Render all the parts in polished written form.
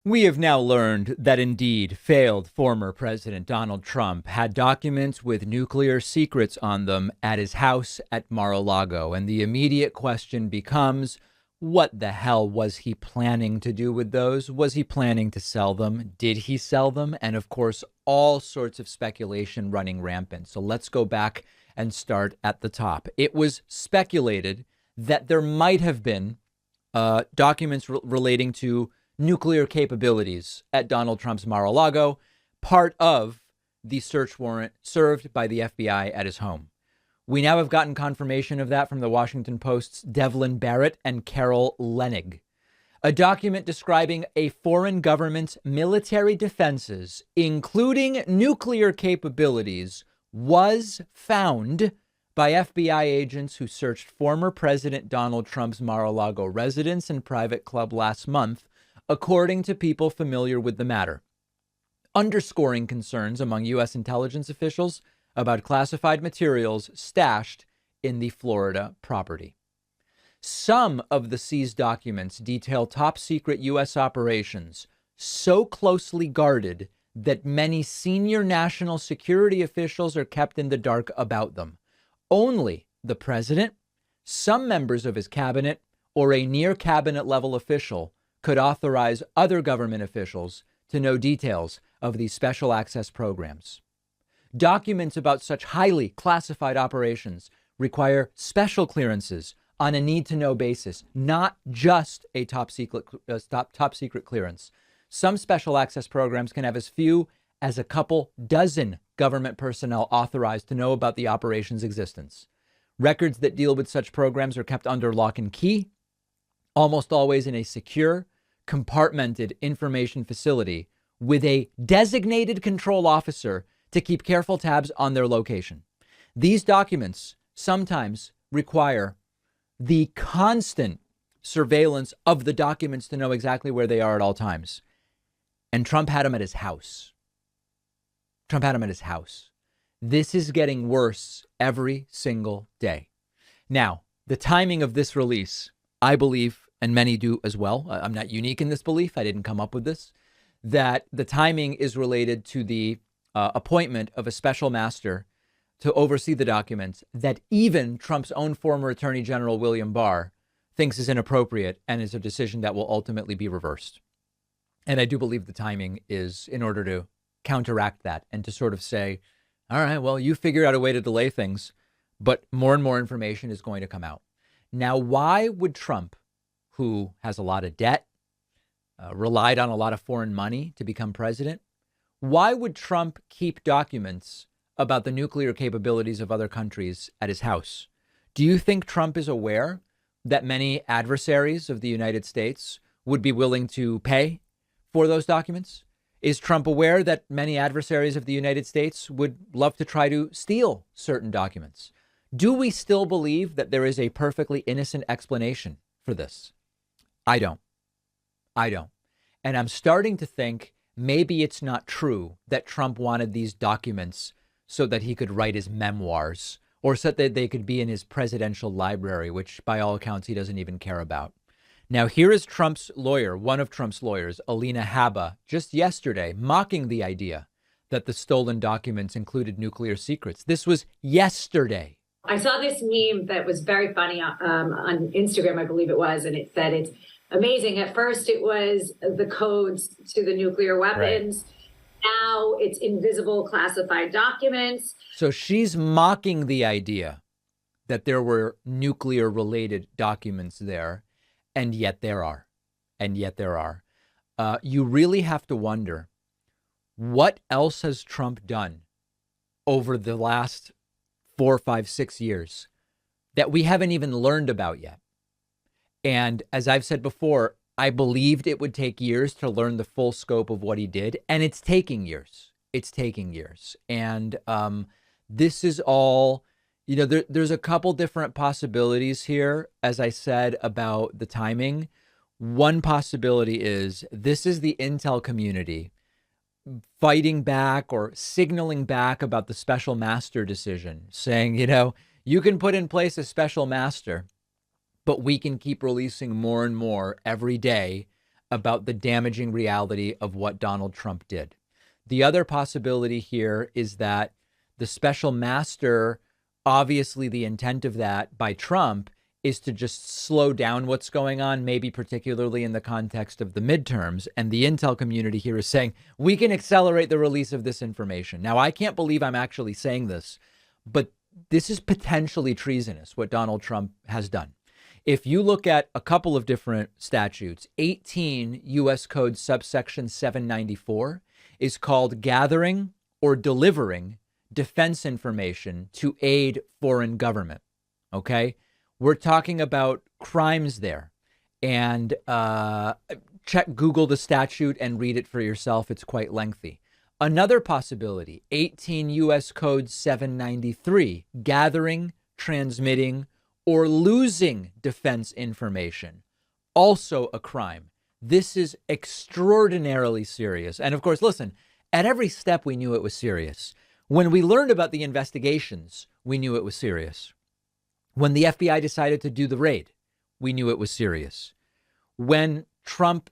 We have now learned that indeed failed former President Donald Trump had documents with nuclear secrets on them at his house at Mar-a-Lago. And the immediate question becomes, what the hell was he planning to do with those? Was he planning to sell them? Did he sell them? And of course, all sorts of speculation running rampant. So let's go back and start at the top. It was speculated that there might have been documents relating to nuclear capabilities at Donald Trump's Mar-a-Lago, part of the search warrant served by the FBI at his home. We now have gotten confirmation of that from the Washington Post's Devlin Barrett and Carol Leonnig. A document describing a foreign government's military defenses, including nuclear capabilities, was found by FBI agents who searched former President Donald Trump's Mar-a-Lago residence and private club last month, according to people familiar with the matter, underscoring concerns among U.S. intelligence officials about classified materials stashed in the Florida property. Some of the seized documents detail top secret U.S. operations so closely guarded that many senior national security officials are kept in the dark about them. Only the president, some members of his cabinet, or a near cabinet level official could authorize other government officials to know details of these special access programs. Documents about such highly classified operations require special clearances on a need-to-know basis, not just a top secret clearance. Some special access programs can have as few as a couple dozen government personnel authorized to know about the operation's existence. Records that deal with such programs are kept under lock and key, almost always in a secure, compartmented information facility with a designated control officer to keep careful tabs on their location. These documents sometimes require the constant surveillance of the documents to know exactly where they are at all times. And Trump had them at his house. This is getting worse every single day. Now, the timing of this release, I believe, and many do as well, I'm not unique in this belief, I didn't come up with this, that the timing is related to the appointment of a special master to oversee the documents that even Trump's own former Attorney General William Barr thinks is inappropriate and is a decision that will ultimately be reversed. And I do believe the timing is in order to counteract that and to sort of say, all right, well, you figure out a way to delay things, but more and more information is going to come out. Now, why would Trump, who has a lot of debt, relied on a lot of foreign money to become president, why would Trump keep documents about the nuclear capabilities of other countries at his house? Do you think Trump is aware that many adversaries of the United States would be willing to pay for those documents? Is Trump aware that many adversaries of the United States would love to try to steal certain documents? Do we still believe that there is a perfectly innocent explanation for this? I don't. And I'm starting to think maybe it's not true that Trump wanted these documents so that he could write his memoirs or so that they could be in his presidential library, which by all accounts he doesn't even care about. Now, here is Trump's lawyer, one of Trump's lawyers, Alina Habba, just yesterday mocking the idea that the stolen documents included nuclear secrets. This was yesterday. I saw this meme that was very funny on Instagram, I believe it was, and it said it's amazing. At first, it was the codes to the nuclear weapons. Right. Now it's invisible classified documents. So she's mocking the idea that there were nuclear related documents there. And yet there are. You really have to wonder, what else has Trump done over the last 4, 5, 6 years that we haven't even learned about yet? And as I've said before, I believed it would take years to learn the full scope of what he did. And it's taking years. And this is all, there's a couple different possibilities here, as I said, about the timing. One possibility is this is the intel community fighting back or signaling back about the special master decision, saying, you can put in place a special master, but we can keep releasing more and more every day about the damaging reality of what Donald Trump did. The other possibility here is that the special master, obviously the intent of that by Trump is to just slow down what's going on, maybe particularly in the context of the midterms. And the intel community here is saying we can accelerate the release of this information. Now, I can't believe I'm actually saying this, but this is potentially treasonous, what Donald Trump has done. If you look at a couple of different statutes, 18 U.S. Code subsection 794 is called gathering or delivering defense information to aid foreign government. Okay, we're talking about crimes there. And Google the statute and read it for yourself. It's quite lengthy. Another possibility, 18 U.S. Code 793, gathering, transmitting, or losing defense information, also a crime. This is extraordinarily serious. And of course, listen, at every step, we knew it was serious. When we learned about the investigations, we knew it was serious. When the FBI decided to do the raid, we knew it was serious. When Trump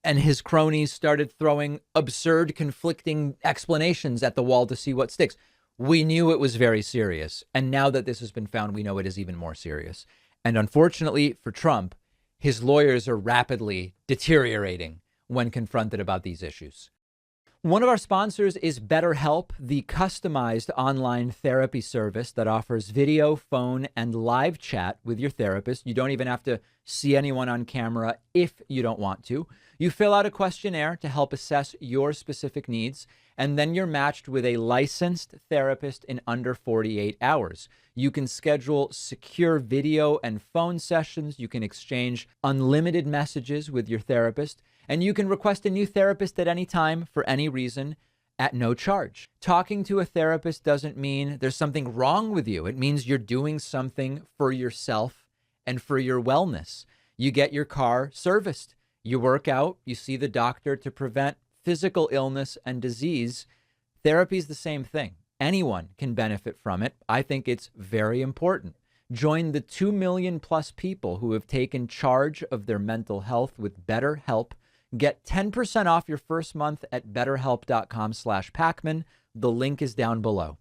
and his cronies started throwing absurd, conflicting explanations at the wall to see what sticks, we knew it was very serious. And now that this has been found, we know it is even more serious. And unfortunately for Trump, his lawyers are rapidly deteriorating when confronted about these issues. One of our sponsors is BetterHelp, the customized online therapy service that offers video, phone, and live chat with your therapist. You don't even have to see anyone on camera if you don't want to. You fill out a questionnaire to help assess your specific needs, and then you're matched with a licensed therapist in under 48 hours. You can schedule secure video and phone sessions. You can exchange unlimited messages with your therapist, and you can request a new therapist at any time for any reason at no charge. Talking to a therapist doesn't mean there's something wrong with you. It means you're doing something for yourself and for your wellness. You get your car serviced, you work out, you see the doctor to prevent physical illness and disease. Therapy is the same thing. Anyone can benefit from it. I think it's very important. Join the 2 million plus people who have taken charge of their mental health with BetterHelp. Get 10% off your first month at betterhelp.com/Pacman. The link is down below.